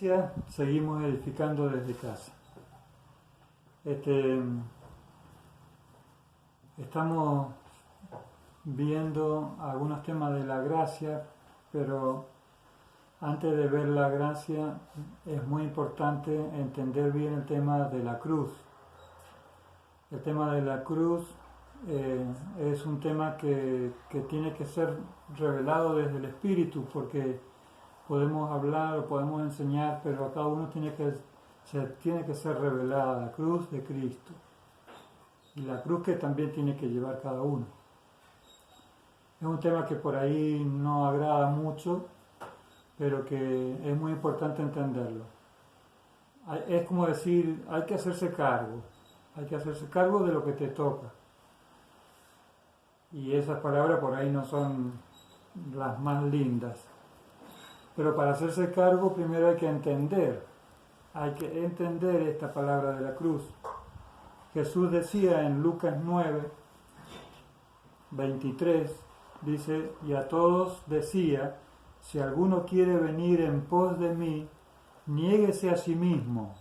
iglesia seguimos edificando desde casa. Estamos viendo algunos temas de la gracia, pero antes de ver la gracia es muy importante entender bien el tema de la cruz. El tema de la cruz es un tema que tiene que ser revelado desde el Espíritu, porque podemos hablar o podemos enseñar, pero a cada uno tiene que ser revelada la cruz de Cristo y la cruz que también tiene que llevar cada uno. Es un tema que por ahí no agrada mucho, pero que es muy importante entenderlo. Es como decir, hay que hacerse cargo de lo que te toca. Y esas palabras por ahí no son las más lindas. Pero para hacerse cargo primero hay que entender esta palabra de la cruz. Jesús decía en Lucas 9, 23, dice, y a todos decía, si alguno quiere venir en pos de mí, niéguese a sí mismo.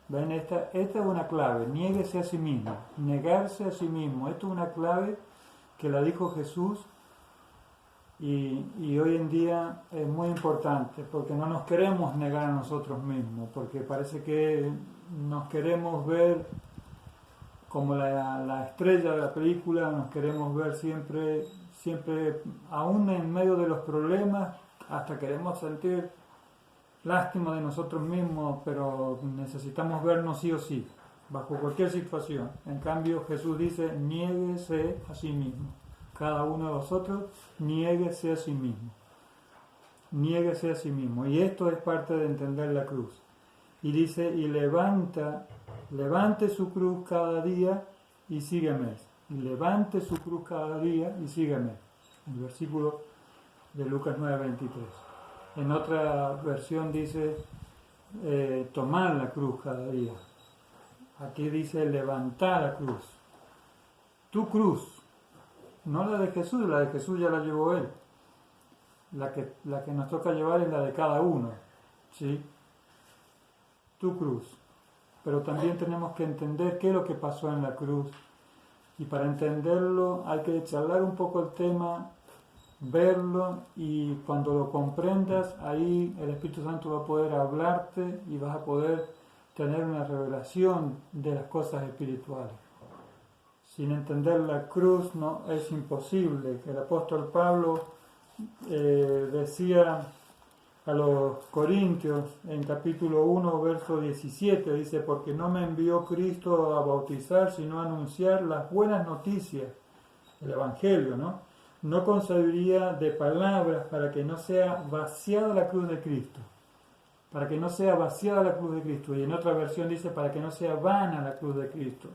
¿Ven? Esta es una clave, niéguese a sí mismo, negarse a sí mismo. Esto es una clave que la dijo Jesús y hoy en día es muy importante porque no nos queremos negar a nosotros mismos, porque parece que nos queremos ver como la estrella de la película, nos queremos ver siempre, aún en medio de los problemas, hasta queremos sentir lástima de nosotros mismos, pero necesitamos vernos sí o sí, bajo cualquier situación. En cambio, Jesús dice, niéguese a sí mismo. Cada uno de vosotros, niéguese a sí mismo. Niéguese a sí mismo. Y esto es parte de entender la cruz. Y dice, y levante su cruz cada día y sígueme. Y levante su cruz cada día y sígueme. El versículo de Lucas 9:23. En otra versión dice, tomar la cruz cada día. Aquí dice, levantar la cruz. Tu cruz. No la de Jesús ya la llevó Él. La que nos toca llevar es la de cada uno. ¿Sí? Tu cruz. Pero también tenemos que entender qué es lo que pasó en la cruz. Y para entenderlo hay que charlar un poco el tema, verlo, y cuando lo comprendas, ahí el Espíritu Santo va a poder hablarte y vas a poder tener una revelación de las cosas espirituales. Sin entender la cruz no es imposible. El apóstol Pablo decía a los Corintios en capítulo 1, verso 17, dice, porque no me envió Cristo a bautizar, sino a anunciar las buenas noticias, el Evangelio, ¿no? No con sabiduría de palabras, para que no sea vaciada la cruz de Cristo. Para que no sea vaciada la cruz de Cristo. Y en otra versión dice, para que no sea vana la cruz de Cristo.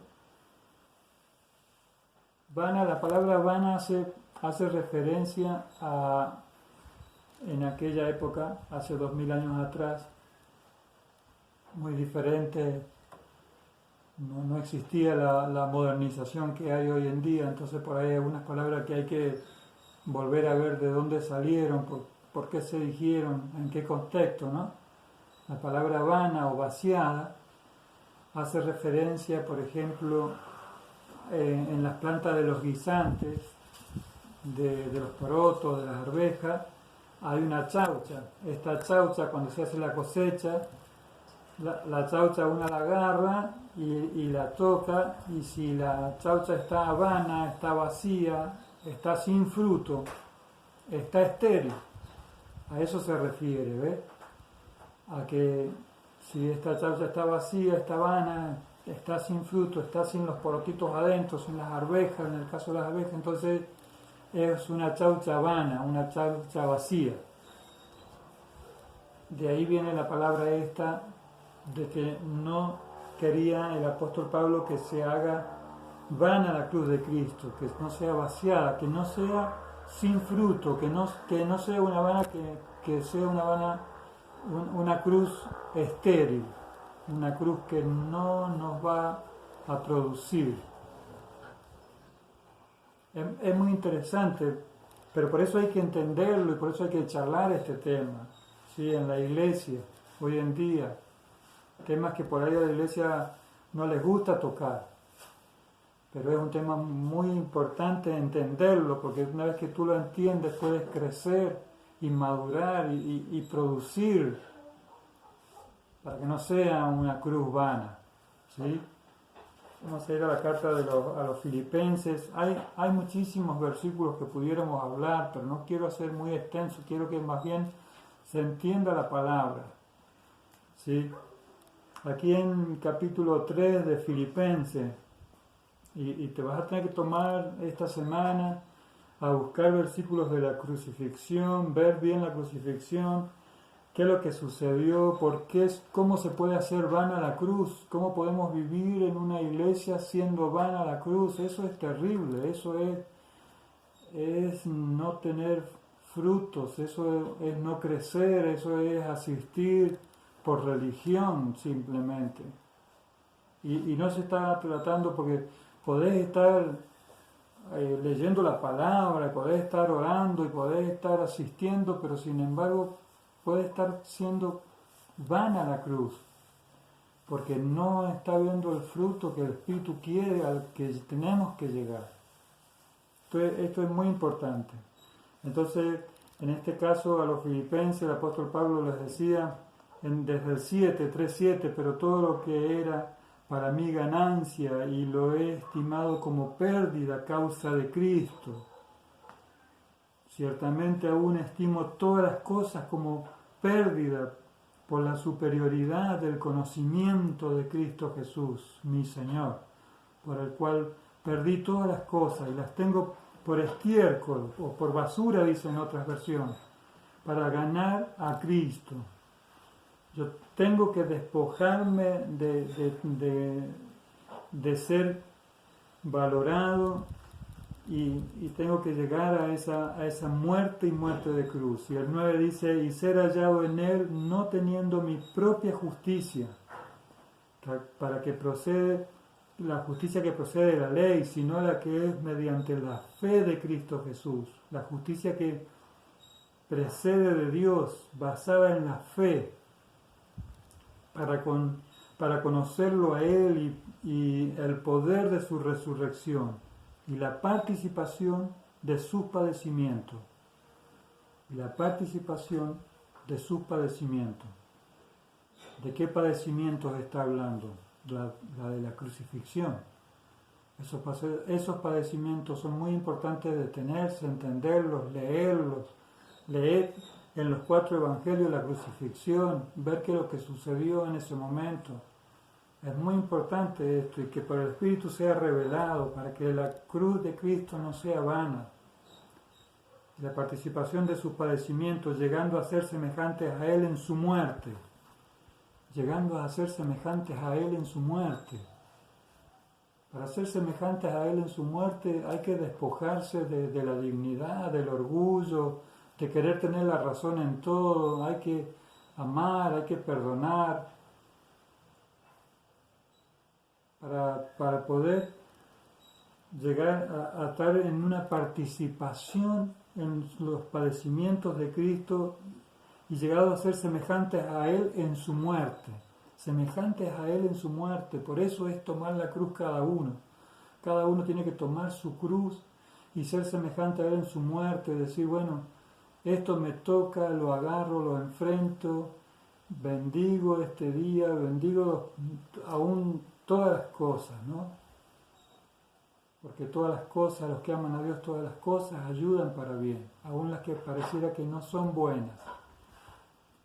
Vana, la palabra vana hace referencia a, en aquella época, hace 2000 años atrás, muy diferente, no existía la modernización que hay hoy en día, entonces por ahí hay algunas palabras que hay que volver a ver de dónde salieron, por qué se dijeron, en qué contexto, ¿no? La palabra vana o vaciada hace referencia, por ejemplo, en las plantas de los guisantes, de los porotos, de las arvejas, hay una chaucha. Esta chaucha, cuando se hace la cosecha, la chaucha uno la agarra y la toca, y si la chaucha está vana, está vacía, está sin fruto, está estéril, a eso se refiere, ¿ves? A que si esta chaucha está vacía, está vana, está sin fruto, está sin los porotitos adentro, sin las arvejas, en el caso de las arvejas, entonces es una chaucha vana, una chaucha vacía. De ahí viene la palabra esta de que no quería el apóstol Pablo que se haga vana la cruz de Cristo, que no sea vaciada, que no sea sin fruto, que no sea una vana, que sea una cruz estéril, una cruz que no nos va a producir. Es muy interesante, pero por eso hay que entenderlo y por eso hay que charlar este tema, ¿sí? En la iglesia, hoy en día, temas que por ahí a la iglesia no les gusta tocar, pero es un tema muy importante entenderlo, porque una vez que tú lo entiendes puedes crecer y madurar y producir para que no sea una cruz vana, ¿sí? Vamos a ir a la carta a los filipenses. Hay muchísimos versículos que pudiéramos hablar, pero no quiero hacer muy extenso, quiero que más bien se entienda la palabra, ¿sí? Aquí en capítulo 3 de Filipenses, y te vas a tener que tomar esta semana a buscar versículos de la crucifixión, ver bien la crucifixión, qué es lo que sucedió, por qué, cómo se puede hacer vana la cruz, cómo podemos vivir en una iglesia siendo vana la cruz. Eso es terrible, eso es no tener frutos, eso es no crecer, eso es asistir por religión simplemente. Y no se está tratando porque podés estar leyendo la palabra, podés estar orando y podés estar asistiendo, pero sin embargo puede estar siendo vana la cruz, porque no está viendo el fruto que el Espíritu quiere, al que tenemos que llegar. Esto es muy importante. Entonces, en este caso a los filipenses, el apóstol Pablo les decía desde el 7, 3:7, pero todo lo que era para mí ganancia y lo he estimado como pérdida a causa de Cristo. Ciertamente aún estimo todas las cosas como pérdida por la superioridad del conocimiento de Cristo Jesús, mi Señor, por el cual perdí todas las cosas y las tengo por estiércol o por basura, dicen otras versiones, para ganar a Cristo. Yo tengo que despojarme de ser valorado y tengo que llegar a esa muerte y muerte de cruz. Y el 9 dice, y ser hallado en Él no teniendo mi propia justicia, para que procede la justicia que procede de la ley, sino la que es mediante la fe de Cristo Jesús, la justicia que precede de Dios, basada en la fe, para conocerlo a Él y el poder de su resurrección y la participación de sus padecimientos. La participación de sus padecimientos. ¿De qué padecimientos está hablando? La de la crucifixión. Esos padecimientos son muy importantes de detenerse, entenderlos, leer en los 4 evangelios la crucifixión, ver qué es lo que sucedió en ese momento. Es muy importante esto y que por el Espíritu sea revelado, para que la cruz de Cristo no sea vana. La participación de sus padecimientos, llegando a ser semejantes a Él en su muerte. Llegando a ser semejantes a Él en su muerte. Para ser semejantes a Él en su muerte hay que despojarse de la dignidad, del orgullo, de querer tener la razón en todo. Hay que amar, hay que perdonar. Para poder llegar a estar en una participación en los padecimientos de Cristo y llegado a ser semejantes a Él en su muerte. Semejantes a Él en su muerte. Por eso es tomar la cruz cada uno. Cada uno tiene que tomar su cruz y ser semejante a Él en su muerte. Decir, bueno, esto me toca, lo agarro, lo enfrento, bendigo este día, bendigo aún todas las cosas, ¿no? Porque todas las cosas, los que aman a Dios, todas las cosas ayudan para bien, aún las que pareciera que no son buenas.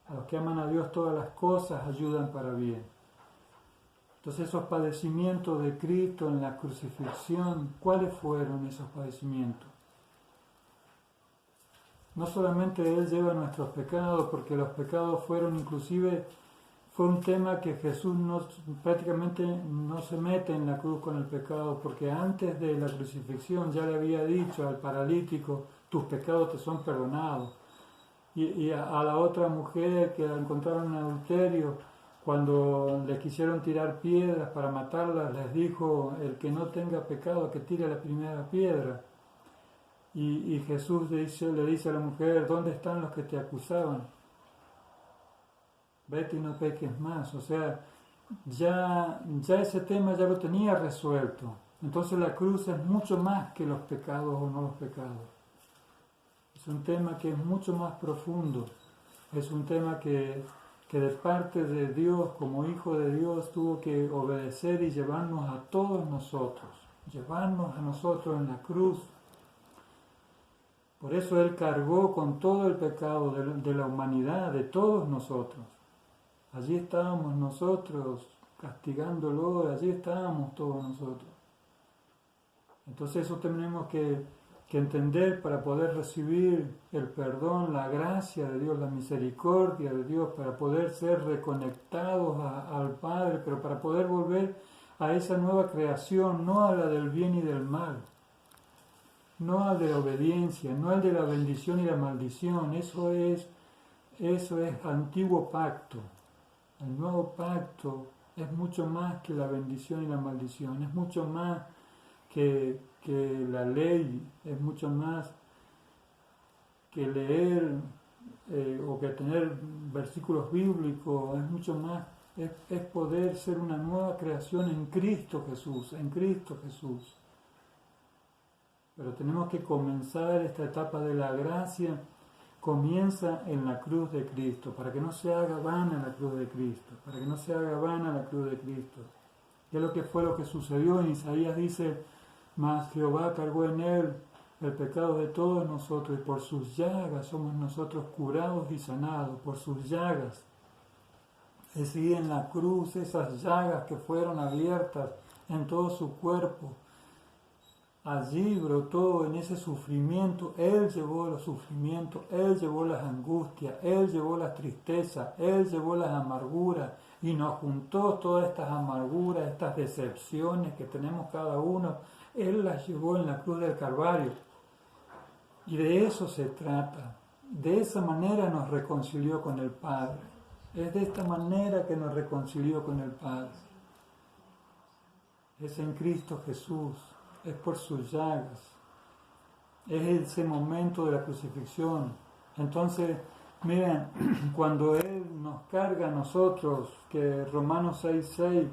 A los que aman a Dios, todas las cosas ayudan para bien. Entonces esos padecimientos de Cristo en la crucifixión, ¿cuáles fueron esos padecimientos? No solamente Él lleva nuestros pecados, porque los pecados fueron inclusive... Fue un tema que Jesús prácticamente no se mete en la cruz con el pecado, porque antes de la crucifixión ya le había dicho al paralítico, tus pecados te son perdonados. Y a la otra mujer que la encontraron en adulterio, cuando le quisieron tirar piedras para matarla, les dijo, el que no tenga pecado, que tire la primera piedra. Y Jesús le dice a la mujer, ¿dónde están los que te acusaban? vete y no peques más. O sea, ya ese tema ya lo tenía resuelto. Entonces la cruz es mucho más que los pecados o no los pecados. Es un tema que es mucho más profundo. Es un tema que de parte de Dios, como Hijo de Dios, tuvo que obedecer y llevarnos a todos nosotros. Llevarnos a nosotros en la cruz. Por eso Él cargó con todo el pecado de la humanidad, de todos nosotros. Allí estábamos nosotros castigándolo, allí estábamos todos nosotros. Entonces eso tenemos que entender para poder recibir el perdón, la gracia de Dios, la misericordia de Dios, para poder ser reconectados al Padre, pero para poder volver a esa nueva creación, no a la del bien y del mal, no al de la obediencia, no al de la bendición y la maldición. Eso es antiguo pacto. El nuevo pacto es mucho más que la bendición y la maldición, es mucho más que la ley, es mucho más que leer o que tener versículos bíblicos, es mucho más, es poder ser una nueva creación en Cristo Jesús, en Cristo Jesús. Pero tenemos que comenzar esta etapa de la gracia, comienza en la cruz de Cristo, para que no se haga vana la cruz de Cristo, para que no se haga vana la cruz de Cristo. Y es lo que fue lo que sucedió. En Isaías dice: mas Jehová cargó en él el pecado de todos nosotros, y por sus llagas somos nosotros curados y sanados, por sus llagas. Es decir, en la cruz, esas llagas que fueron abiertas en todo su cuerpo, allí brotó en ese sufrimiento. Él llevó los sufrimientos, Él llevó las angustias, Él llevó las tristezas, Él llevó las amarguras, y nos juntó todas estas amarguras, estas decepciones que tenemos cada uno. Él las llevó en la cruz del Calvario. Y de eso se trata. De esa manera nos reconcilió con el Padre. Es de esta manera que nos reconcilió con el Padre. Es en Cristo Jesús. Es por sus llagas. Es ese momento de la crucifixión. Entonces, miren, cuando Él nos carga a nosotros, que Romanos 6.6,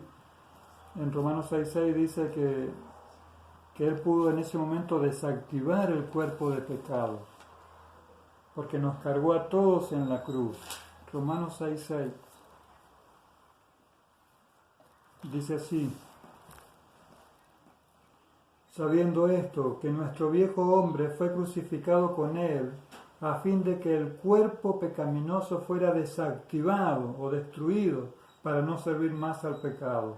en Romanos 6.6 dice que Él pudo en ese momento desactivar el cuerpo de pecado, porque nos cargó a todos en la cruz. Romanos 6.6 dice así: sabiendo esto, que nuestro viejo hombre fue crucificado con Él, a fin de que el cuerpo pecaminoso fuera desactivado o destruido, para no servir más al pecado.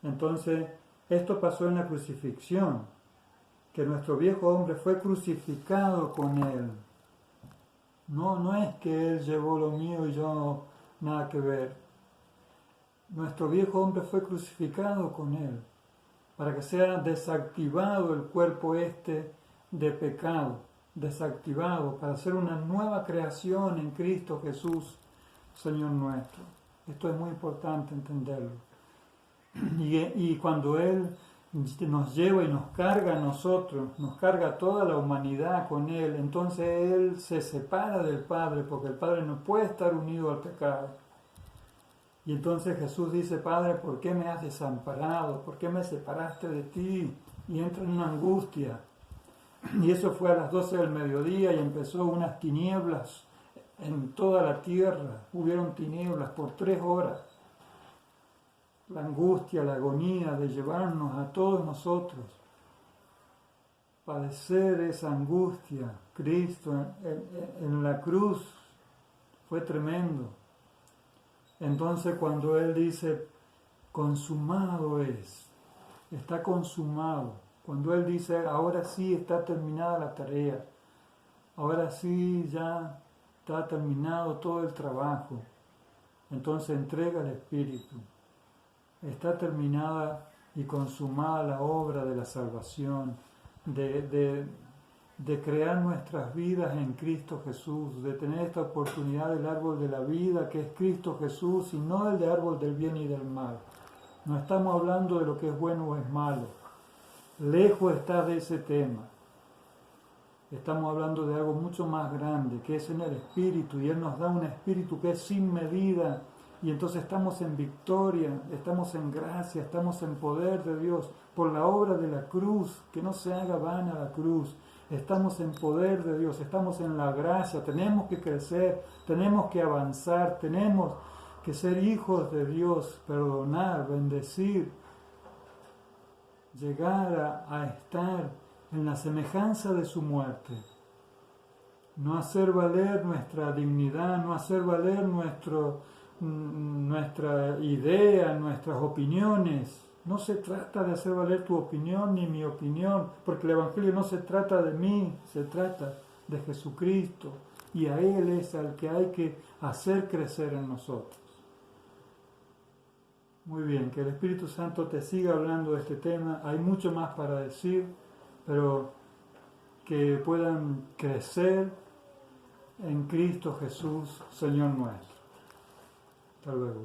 Entonces, esto pasó en la crucifixión, que nuestro viejo hombre fue crucificado con Él. No es que Él llevó lo mío y yo nada que ver. Nuestro viejo hombre fue crucificado con Él, para que sea desactivado el cuerpo de pecado, desactivado, para hacer una nueva creación en Cristo Jesús, Señor nuestro. Esto es muy importante entenderlo. Y cuando Él nos lleva y nos carga a nosotros, nos carga a toda la humanidad con Él, entonces Él se separa del Padre, porque el Padre no puede estar unido al pecado. Y entonces Jesús dice: Padre, ¿por qué me has desamparado? ¿Por qué me separaste de ti? Y entra en una angustia. Y eso fue a las 12 del mediodía y empezó unas tinieblas en toda la tierra. Hubieron tinieblas por 3 horas. La angustia, la agonía de llevarnos a todos nosotros, padecer esa angustia. Cristo en la cruz fue tremendo. Entonces cuando Él dice: consumado es, está consumado, cuando Él dice: ahora sí está terminada la tarea, ahora sí ya está terminado todo el trabajo, entonces entrega el Espíritu. Está terminada y consumada la obra de la salvación, de crear nuestras vidas en Cristo Jesús, de tener esta oportunidad del árbol de la vida, que es Cristo Jesús, y no el de árbol del bien y del mal. No estamos hablando de lo que es bueno o es malo. Lejos está de ese tema. Estamos hablando de algo mucho más grande, que es en el Espíritu, y Él nos da un Espíritu que es sin medida, y entonces estamos en victoria, estamos en gracia, estamos en poder de Dios, por la obra de la cruz, que no se haga vana la cruz. Estamos en poder de Dios, estamos en la gracia, tenemos que crecer, tenemos que avanzar, tenemos que ser hijos de Dios, perdonar, bendecir, llegar a estar en la semejanza de su muerte. No hacer valer nuestra dignidad, no hacer valer nuestra idea, nuestras opiniones. No se trata de hacer valer tu opinión ni mi opinión, porque el Evangelio no se trata de mí, se trata de Jesucristo, y a Él es al que hay que hacer crecer en nosotros. Muy bien, que el Espíritu Santo te siga hablando de este tema. Hay mucho más para decir, pero que puedan crecer en Cristo Jesús, Señor nuestro. Hasta luego.